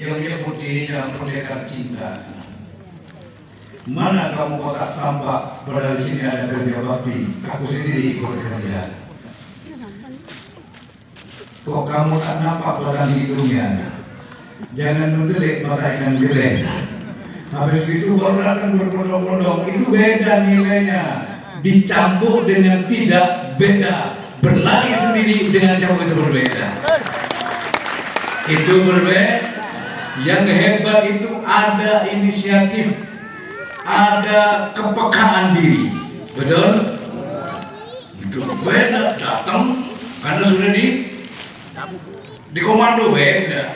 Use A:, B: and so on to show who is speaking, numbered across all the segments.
A: yang menyebutinya pendekar cinta. Mana kamu kotak tampak, padahal di sini ada kerja bakti, aku sendiri ikut kerja. Kok kamu tak nampak belakang hidungnya? Jangan mendelik mata ikan gede. Habis itu baru datang berbondong-bondong, itu beda nilainya. Dicampur dengan tidak beda, berlari sendiri dengan campur itu berbeda. Itu berbeda. Yang hebat itu ada inisiatif, ada kepekaan diri, betul? Itu beda, datang karena sudah di komando, beda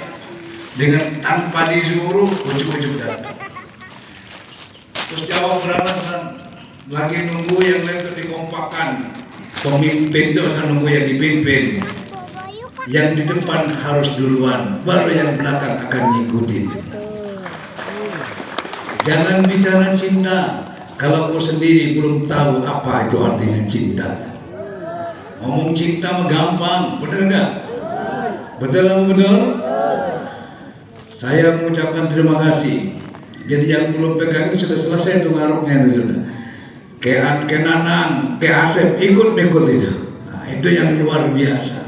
A: dengan tanpa disuruh ujuk-ujuk datang. Terus jawab beralasan lagi nunggu yang lain untuk dikompakkan. Pemimpin itu harus nunggu yang dipimpin. Yang di depan harus duluan, baru yang belakang akan ngikutin. Jangan bicara cinta kalau kau sendiri belum tahu apa itu artinya cinta. Ngomong cinta mah gampang, betul enggak? Betul atau betul? Saya mengucapkan terima kasih. Jadi yang belum pegang itu sudah selesai tuh ngaruknya itu sudah. Kayak Nanang, kayak Asep ikut itu. Nah, itu yang luar biasa.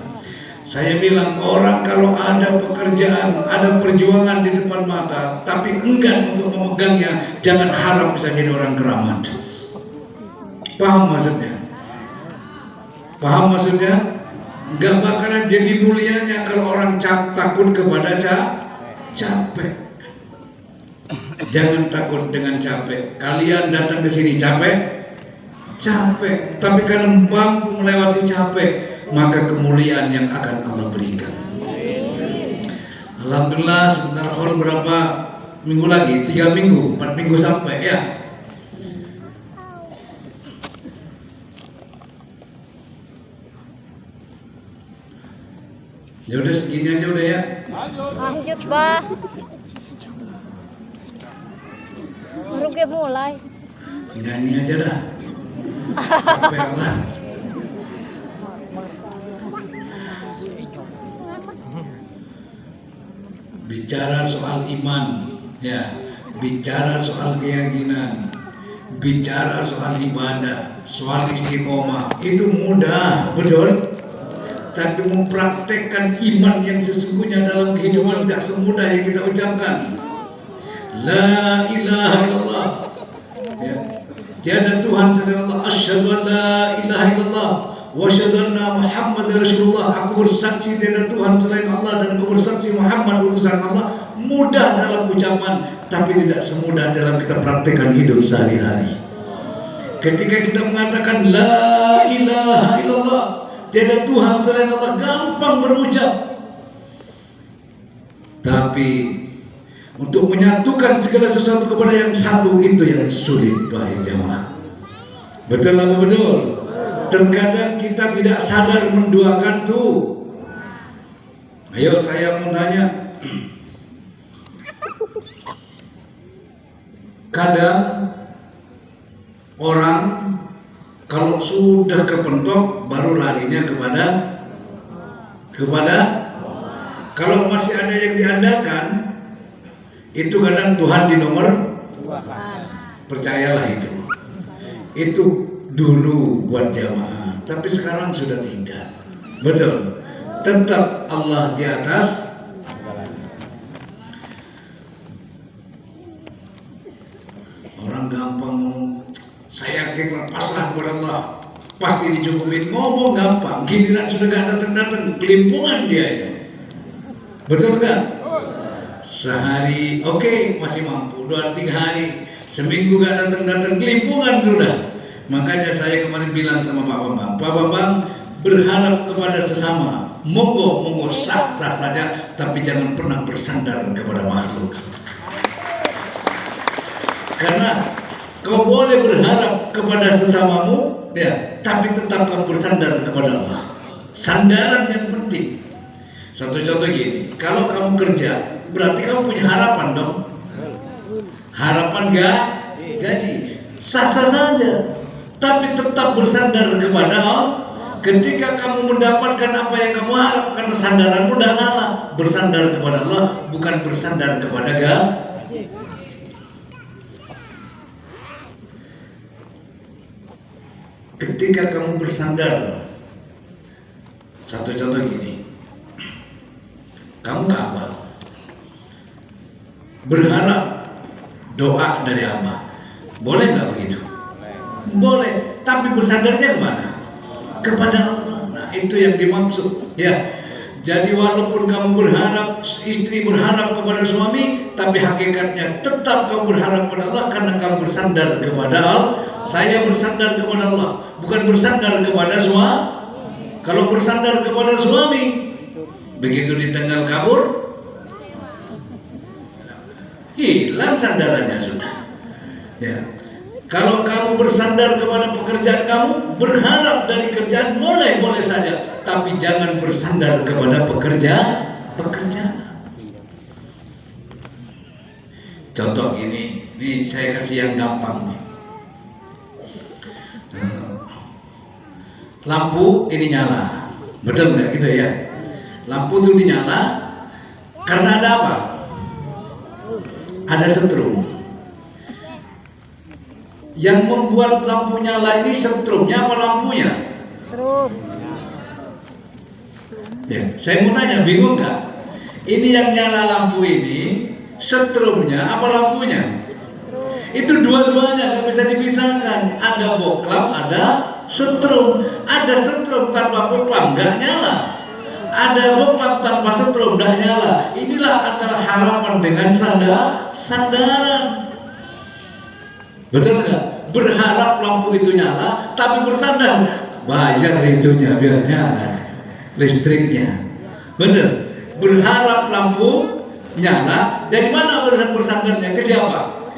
A: Saya bilang orang kalau ada pekerjaan, ada perjuangan di depan mata, tapi enggan untuk memegangnya, jangan harap bisa jadi orang keramat. Paham maksudnya? Paham maksudnya? Gak bakalan jadi mulianya kalau orang takut kepada capek. Jangan takut dengan capek. Kalian datang ke sini capek. Tapi kalian mampu melewati capek, maka kemuliaan yang akan Allah berikan. Alhamdulillah, sebentar berapa minggu lagi? 3 minggu, 4 minggu sampai ya. Ya udah segini aja udah ya.
B: Lanjut, Bah. Suruh ke mulai.
A: Nyanyi aja dah. Capek lah. Bicara soal iman, ya, bicara soal keyakinan, bicara soal ibadah, soal istiqomah, itu mudah, betul? Tapi mempraktekkan iman yang sesungguhnya dalam kehidupan tidak semudah yang kita ucapkan. La ilaha illallah. Ya. Tiada Tuhan selain Allah. Asyhadu an la ilaha illallah wa asyhadu anna Muhammadar Rasulullah. Aku bersaksi tiada Tuhan selain Allah dan aku bersaksi Muhammad utusan Allah. Mudah dalam ucapan, tapi tidak semudah dalam kita praktekkan hidup sehari-hari. Ketika kita mengatakan la ilaha illallah, tiada Tuhan selain Allah, gampang berucap. Tapi untuk menyatukan segala sesuatu kepada yang satu itu yang sulit, wahai jamaah. Betul atau betul? Terkadang kita tidak sadar menduakan tuh. Ayo saya mau tanya. Kadang orang kalau sudah kepentok baru larinya kepada kalau masih ada yang diandalkan, itu kadang Tuhan di nomor 2. Percayalah itu dulu buat jamaah, tapi sekarang sudah tidak. Betul, tetap Allah di atas. Orang gampang, saya yakin pasrah kepada Allah pasti dicukupin. Ngomong gampang, giliran sudah gak datang-datang, kelimpungan dia itu. Betul kan? Sehari oke, masih mampu, 2-3 hari, seminggu gak datang-datang, kelimpungan sudah. Makanya saya kemarin bilang sama Pak Bambang, berharap kepada sesama, monggo sah-sah saja, tapi jangan pernah bersandar kepada makhluk. Karena kau boleh berharap kepada sesamamu, ya, tapi tetap kau bersandar kepada Allah. Sandaran yang penting. Satu contoh gini, kalau kamu kerja, berarti kamu punya harapan dong. Harapan gak gaji, sah-sah saja, tapi tetap bersandar kepada Allah. ketika kamu mendapatkan apa yang kamu harap, karena sandaranmu udah Allah, bersandar kepada Allah, bukan bersandar kepada gaji. Ketika kamu bersandar, satu contoh gini, kamu Ka'bah, berharap doa dari Allah, boleh nggak begitu? Boleh, tapi bersandarnya kemana? Kepada Allah. Nah, itu yang dimaksud, ya. Jadi walaupun kamu berharap, istri berharap kepada suami, tapi hakikatnya tetap kamu berharap kepada Allah karena kamu bersandar kepada Allah. Saya bersandar kepada Allah, bukan bersandar kepada suami. Kalau bersandar kepada suami, begitu ditinggal kabur, hilang sandarannya sudah. Ya. Kalau kamu bersandar kepada pekerjaan kamu, berharap dari kerjaan boleh saja, tapi jangan bersandar kepada pekerjaan. Contoh ini saya kasih yang gampang nih. Lampu ini nyala, betul nggak gitu ya? Lampu itu dinyala karena ada apa? Ada setrum. Yang membuat lampu nyala ini setrumnya apa lampunya?
B: Setrum.
A: Ya, saya mau nanya, bingung nggak? Ini yang nyala lampu ini setrumnya apa lampunya? Itu dua-duanya nggak bisa dipisahkan. Ada boklam, ada setrum. Ada setrum tanpa boklam nggak nyala. Ada boklam tanpa setrum nggak nyala. Inilah antara harapan dengan sandaran. Betul nggak? Berharap lampu itu nyala, tapi bersandar bayar itunya biar nyala listriknya. Benar. Berharap lampu nyala, dari mana bersandarnya? Ke siapa?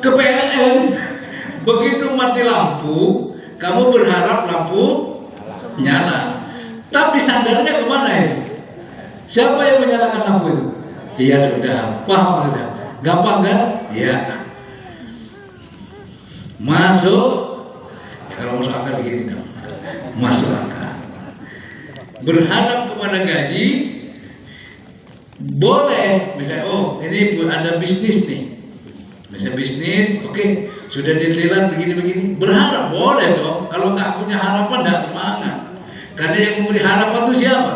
A: Ke PLN. Begitu mati lampu, kamu berharap lampu nyala, tapi sandarnya kemana ya? Siapa yang menyalakan lampu itu? Iya sudah, paham sudah. Gampang kan? Iya. Masuk. Ya, kalau masuk akal begini dong. Masuk akal. Berharap kepada gaji boleh. Misalnya, oh ini ada bisnis nih. Misalnya bisnis, oke, sudah dilihat begini-begini. Berharap boleh dong. Kalau nggak punya harapan, nggak semangat. Karena yang memberi harapan itu siapa?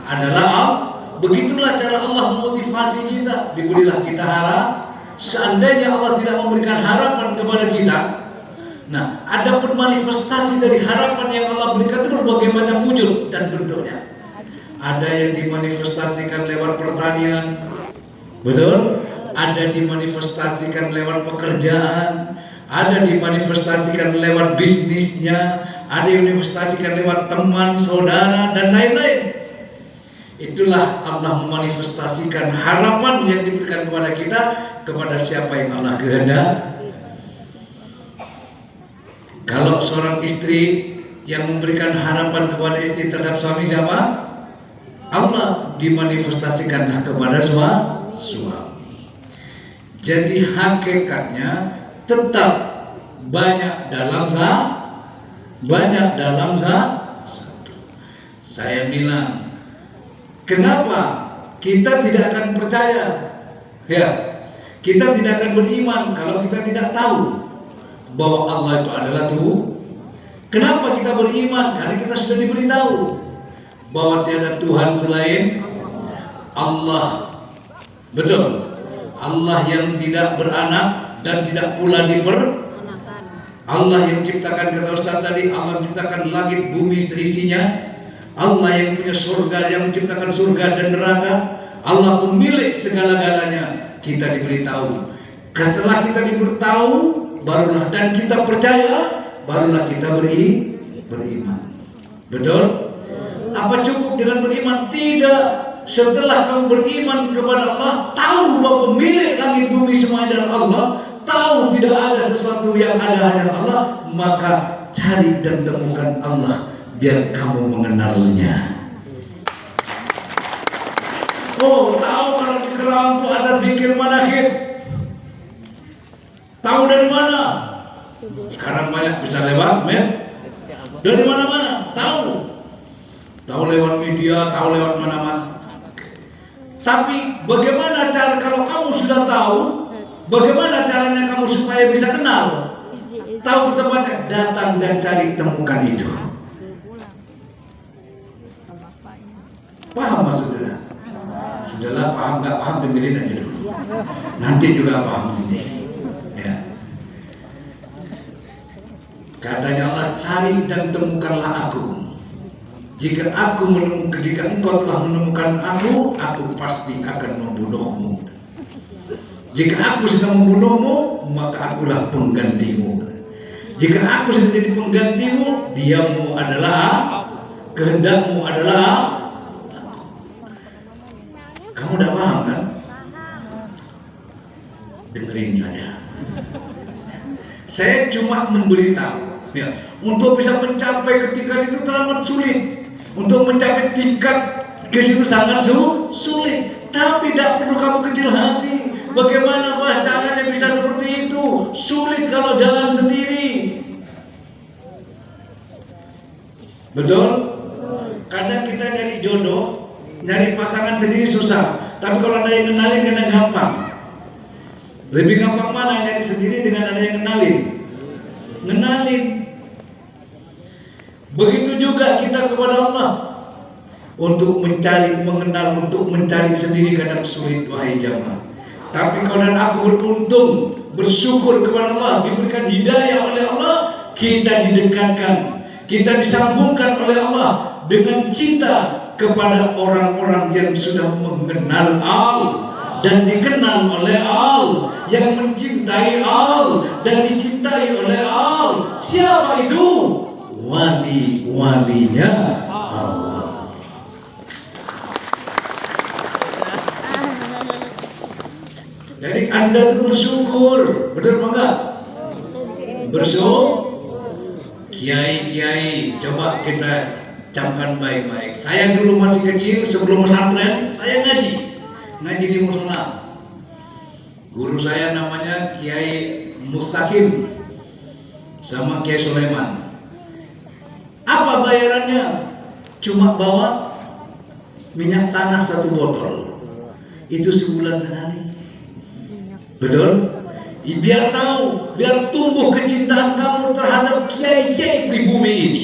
A: Adalah Allah. Begitulah cara Allah memotivasi kita. Diberilah kita harap. Seandainya Allah tidak memberikan harapan kepada kita, nah, ada pun manifestasi dari harapan yang Allah berikan itu berbagai macam wujud dan bentuknya. Ada yang dimanifestasikan lewat pertanian, betul? Ada dimanifestasikan lewat pekerjaan, ada dimanifestasikan lewat bisnisnya, ada yang dimanifestasikan lewat teman, saudara, dan lain-lain. Itulah Allah memanifestasikan harapan yang diberikan kepada kita kepada siapa yang Allah kehendaki. Kalau seorang istri yang memberikan harapan kepada istri terhadap suami siapa? Allah, dimanifestasikanlah kepada suami. Jadi hakikatnya tetap banyak dalam satu. Saya bilang, kenapa kita tidak akan percaya? Ya, kita tidak akan beriman kalau kita tidak tahu bahwa Allah itu adalah Tuhan. Kenapa kita beriman? Karena kita sudah diberitahu bahwa tiada Tuhan selain Allah. Betul. Allah yang tidak beranak dan tidak pula Allah yang ciptakan, kata Ustaz tadi, Allah menciptakan langit bumi seisinya. Allah yang punya surga, yang menciptakan surga dan neraka. Allah pemilik segala-galanya. Kita diberitahu. Setelah kita diberitahu, barulah dan kita percaya, barulah kita beriman. Betul? Apa cukup dengan beriman? Tidak. Setelah kamu beriman kepada Allah, tahu bahwa pemilik langit bumi semua adalah Allah, tahu tidak ada sesuatu yang ada hanya Allah, maka cari dan temukan Allah biar kamu mengenalnya. Oh, tahu kalau di Kerawang ada zikir manahid. Tahu dari mana? Sekarang banyak bisa lewat, men. Dari mana-mana. tahu lewat media, tahu lewat mana-mana. Tapi bagaimana cara kalau kamu sudah tahu, bagaimana caranya kamu supaya bisa kenal? Tahu tempatnya, datang dan cari temukan itu. Paham maksudnya? Sudahlah, paham nggak paham dengerin aja dulu. Nanti juga paham sendiri. Ya. Katanya Allah, cari dan temukanlah aku. Jika engkau telah menemukan aku pasti akan membunuhmu. Jika aku sedang membunuhmu, maka akulah penggantimu. Jika aku sudah jadi penggantimu, diammu adalah, kehendakmu adalah. Kamu udah paham kan? Dengerin saja. Saya cuma memberitahu, ya, untuk bisa mencapai ketika itu teramat sulit. Untuk mencapai tingkat ke situ sangat sulit. Tapi tidak perlu kamu kecil hati. Bagaimana caranya bisa seperti itu? Sulit kalau jalan sendiri. Betul? Karena kita nyari jodoh, nyari pasangan sendiri susah. Tapi kalau ada yang kenalin kena gampang. Lebih gampang mana nyari sendiri dengan ada yang kenalin. Begitu juga kita kepada Allah. Untuk mencari, mengenal, untuk mencari sendiri kadang sulit, wahai jamaah. Tapi kalau dan aku beruntung, bersyukur kepada Allah, diberikan hidayah oleh Allah, kita didekatkan, kita disambungkan oleh Allah dengan cinta kepada orang-orang yang sudah mengenal Allah dan dikenal oleh Allah, yang mencintai Allah dan dicintai oleh Allah. Siapa itu? Wali-walinya Allah. Jadi Anda bersyukur, benar enggak? Bersyukur. Kiai-kiai, coba kita camkan baik-baik. Saya dulu masih kecil sebelum pesantren, saya ngaji di musola. Guru saya namanya Kiai Mustaqim sama Kiai Sulaiman. Apa bayarannya? Cuma bawa minyak tanah 1 botol. Itu sebulan sekali. Betul? Biar tahu, biar tumbuh kecintaan kamu terhadap kiai-kiai di bumi ini.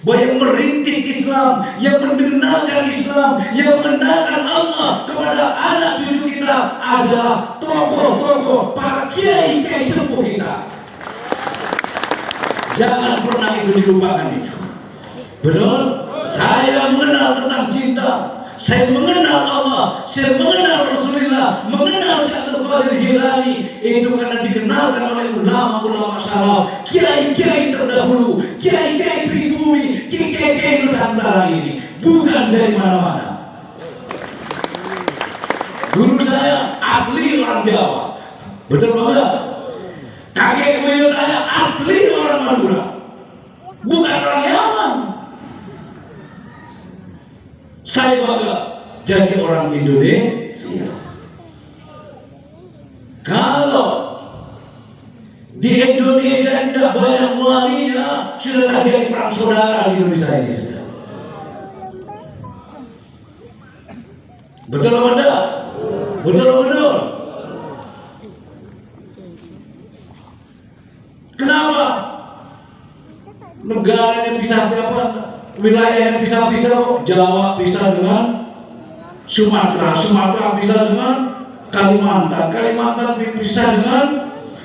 A: Bahwa yang merintis Islam, yang mengenalkan Islam, yang mengenalkan Allah kepada anak cucu kita adalah tokoh-tokoh para kiai-kiai sepuh kita. Jangan pernah itu dilupakan itu. Betul? Saya mengenal tentang cinta. Saya mengenal Allah, saya mengenal Rasulullah, mengenal Syekh Qadir Jilani. Itu karena dikenalkan oleh ulama-ulama salaf, kiai-kiai terdahulu, kiai-kiai pribumi, kiai-kiai Nusantara ini, bukan dari mana-mana. Guru saya asli orang Jawa, betul banget. Kakek buyut saya asli orang Madura, bukan orang Yaman. Saya bangga jadi orang Indonesia. Kalau di Indonesia tidak banyak walinya, sudah terjadi perang saudara di Indonesia ini. Betul apa tidak? Betul. Kenapa? Negara yang bisa apa? Wilayah yang bisa-bisa, Jawa bisa dengan Sumatera, Sumatera bisa dengan Kalimantan, Kalimantan bisa dengan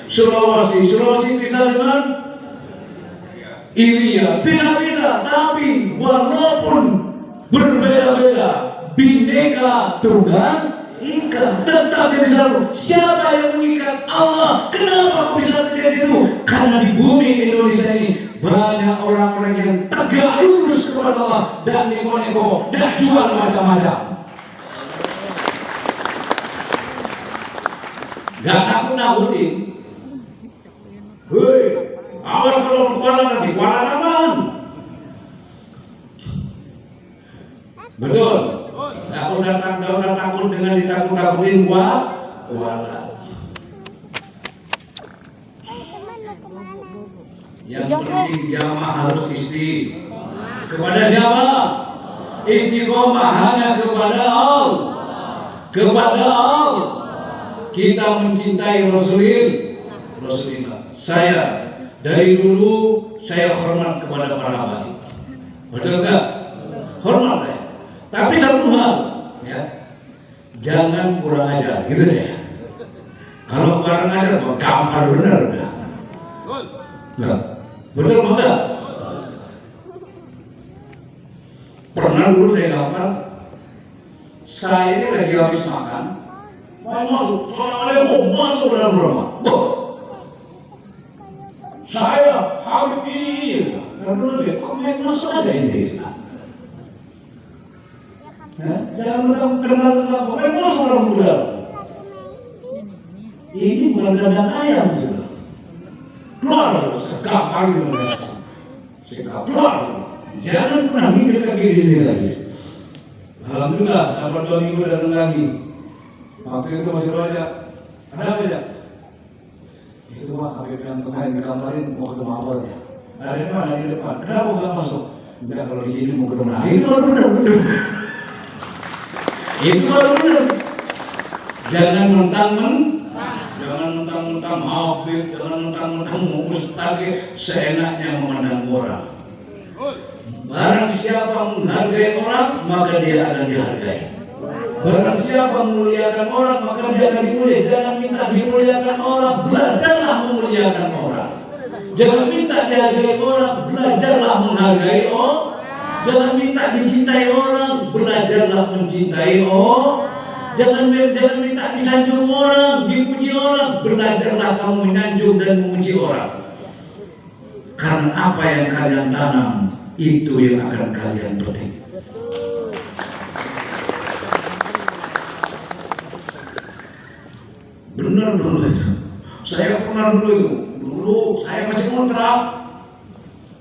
A: Sulawesi, Sulawesi bisa dengan Irian, bisa, tapi walaupun berbeda-beda, Bhinneka Tunggal Ika, tetap jadi satu. Siapa yang mengikat? Allah. Kenapa bisa terjadi itu? Karena di bumi Indonesia ini banyak orang-orang yang tegak lurus kepada Allah dan neko-neko dan jual macam-macam. Gak nakut-nakutin. Hei, awas kalau kepala kasih kuala apaan? Betul. Gak usah takut dengan ditakut-takutin kuala. Yang penting jamaah harus Kepada siapa? Istiqomah hanya kepada Allah. Kepada Allah. Kita mencintai Rasulullah. Saya dari dulu saya hormat kepada para wali. Betul enggak? Hormat saya. Tapi satu hal, ya, jangan kurang ajar, gitu deh. Kalau kurang ajar, gampar benar. Nah, betul enggak? Pernah dulu saya gampar, saya ini lagi habis makan, mau masuk, Assalamualaikum, masuk dalam rumah. Saya habis ini, karena dia komen masuk ada ini. Jangan mentang kenal komen masuk dalam rumah. Ini bukan kandang ayam sudah. Keluar, segampar itu. Keluar. Jangan pernah mikir lagi di sini lagi. Alhamdulillah, dapat 2 minggu datang lagi. Waktu itu masih banyak. Ada apa ya? Itu Pak, Habib yang kemarin dikabarin mau ketemu apa ya? Ada di mana? Di depan. Kenapa nggak masuk? Enggak, kalau di sini mau ketemu. Nah, itu baru benar. Itu baru benar. Jangan mentang-mentang Habib, jangan mentang-mentang Ustaz seenaknya memandang orang. Barang siapa menghargai orang, maka dia akan dihargai. Barang siapa memuliakan orang, maka dia akan dimuliakan. Jangan minta dimuliakan orang, belajarlah memuliakan orang. Jangan minta dihargai orang, belajarlah menghargai orang. Jangan minta dicintai orang, belajarlah mencintai orang. Jangan minta disanjung orang, dipuji orang, belajarlah kamu menyanjung dan memuji orang. Karena apa yang kalian tanam, itu yang akan kalian petik. Benar dulu itu. Saya pernah dulu itu. Dulu saya masih ngontrak.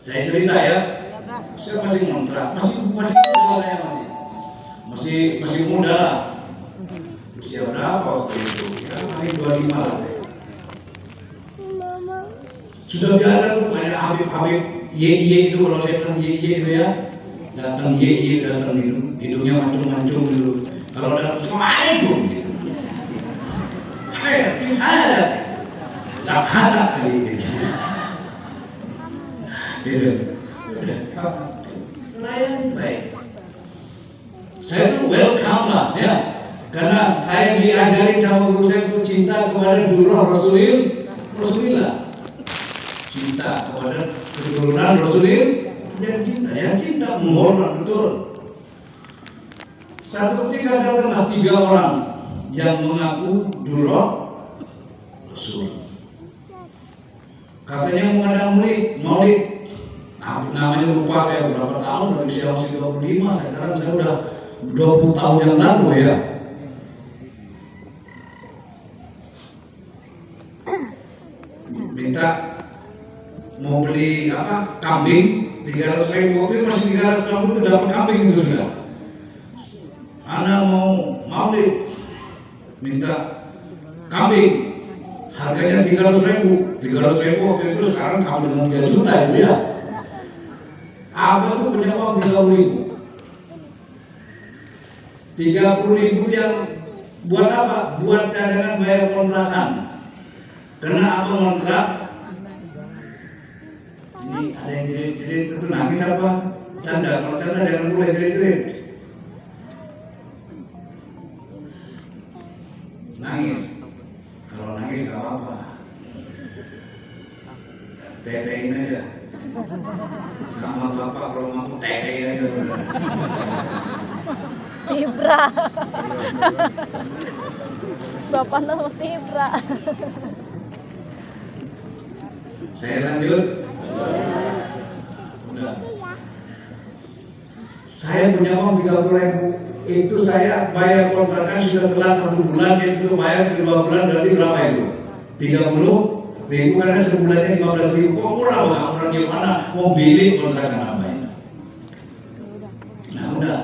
A: Saya cerita ya. Saya masih ngontrak. Masih muda saya masih muda. Usia berapa waktu itu? Ya masih 25 lah saya. Sudah biasa tuh kayak Habib Ye itu, kalau saya bilang Ye itu ya. Datang Ye datang itu. Hidungnya mancung-mancung dulu. Kalau datang Assalamualaikum gitu. Ada, tak ada kali ini. Layan baik. Saya tuh welcome lah, ya, karena saya diajari sama guru saya untuk cinta kepada Rasulullah, cinta kepada keturunan Rasulullah, dan cinta menghormat betul. Satu ketika datanglah 3 orang yang mengaku dulu Rasul. Katanya mengadakan maulid. Namanya lupa saya berapa tahun, dari usia masih 25, sekarang saya udah 20 tahun yang lalu ya. Minta mau beli apa? Kambing 300.000, waktu itu masih 300.000 itu dapat kambing itu sudah. Anak mau maulid, minta kambing, harganya 300.000 waktu itu, sekarang kamu dengan 3 juta itu ya. Abang tuh punya uang 30.000 yang buat apa? Buat cadangan bayar kontrakan. Karena abang kontrak, ini ada yang jerit-jerit itu nangis apa? Canda, kalau canda jangan boleh jerit-jerit. Nangis, kalau nangis gak apa-apa, tetein aja sama bapak, kalau mampu tetein aja.
B: Tibra. Bapak nama Tibra.
A: Saya lanjut. Udah. Saya punya uang 30.000. Itu saya bayar kontrakan sudah telat 1 bulan, itu bayar 2 bulan, berarti berapa itu? 30.000, karena sebulannya 15.000. Kok murah bang? Orang gimana mau beli kontrakan apa ini? Nah udah,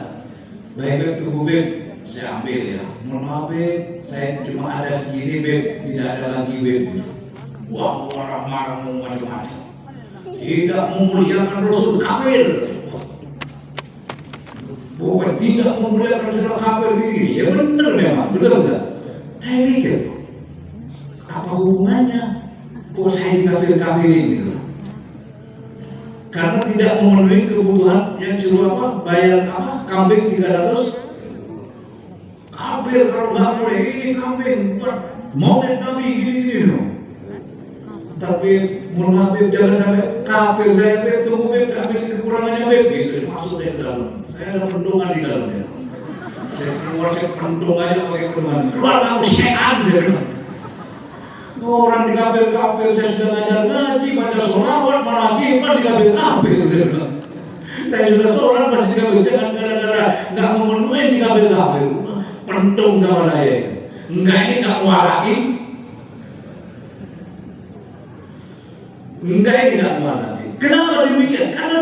A: baik tunggu Beb, saya ambil ya. Mohon maaf Beb, saya cuma ada segini Beb, tidak ada lagi Beb. Wah, marah-marah mau macam-macam. Tidak memuliakan Rasul, kafir. Bukan tidak memuliakan saudara kafir ini. Ya benar memang, benar enggak? Saya mikir, apa hubungannya? Kok saya dikafir-kafir ini? Karena tidak memenuhi kebutuhan yang suruh apa? Bayar apa? Kambing 300. Kafir kalau nggak boleh ini kambing buat maulid Nabi gini loh. Tapi mohon maaf jangan sampai kafir saya tunggu kafir kekurangannya gitu. Maksudnya ke dalam. Saya ada pendungan di dalamnya. Saya keluar saya pendung aja pakai pendungan. Keluar kamu sehat gitu. Orang di kafir saya sudah ngajar ngaji baca sholawat malah gimana di kafir gitu. Saya sudah sholat masih di kafir jangan gara-gara nggak memenuhi di kafir. Pentung sama saya. Enggak ini nggak kuat lagi. Enggak ini nggak kuat lagi. Kenapa demikian? Karena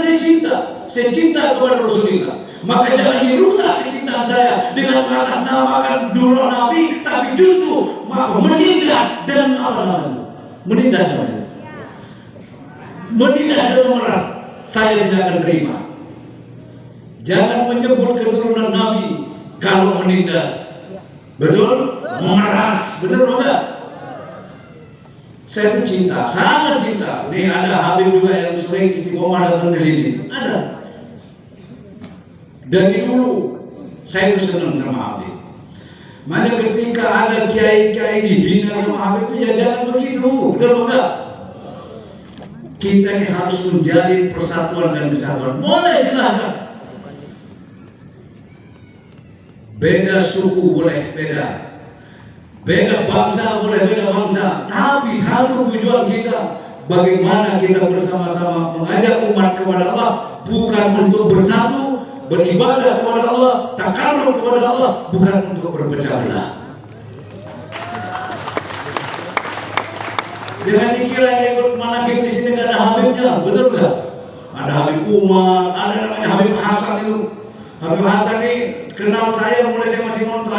A: saya cinta kepada Rasulullah. Maka jangan dirusak kecintaan saya dengan mengatasnamakan dulu Nabi, tapi justru menindas dan apa namanya? Menindas saya. Menindas dan memeras. Saya tidak akan terima. Jangan menyebut keturunan Nabi kalau menindas. Betul? Memeras. Betul enggak? Saya cinta, sangat cinta. Ini ada Habib juga yang sering istiqomah datang ke sini. Ada. Dari dulu saya itu senang sama Habib. Maka ketika ada kiai-kiai dihina sama Habib itu ya jangan begitu. Betul enggak? Kita ini harus menjadi persatuan dan kesatuan. Boleh silahkan. Beda suku boleh beda. Beda bangsa boleh beda bangsa. Tapi satu tujuan kita. Bagaimana kita bersama-sama mengajak umat kepada Allah. Bukan untuk bersatu, beribadah kepada Allah, takarrub kepada Allah, bukan untuk berpecah belah. Jangan dikira yang ikut manakib di sini ada Habibnya, betul nggak? Ada Habib Umar, ada namanya Habib Hasan itu. Habib Hasan ini kenal saya mulai saya masih nonton.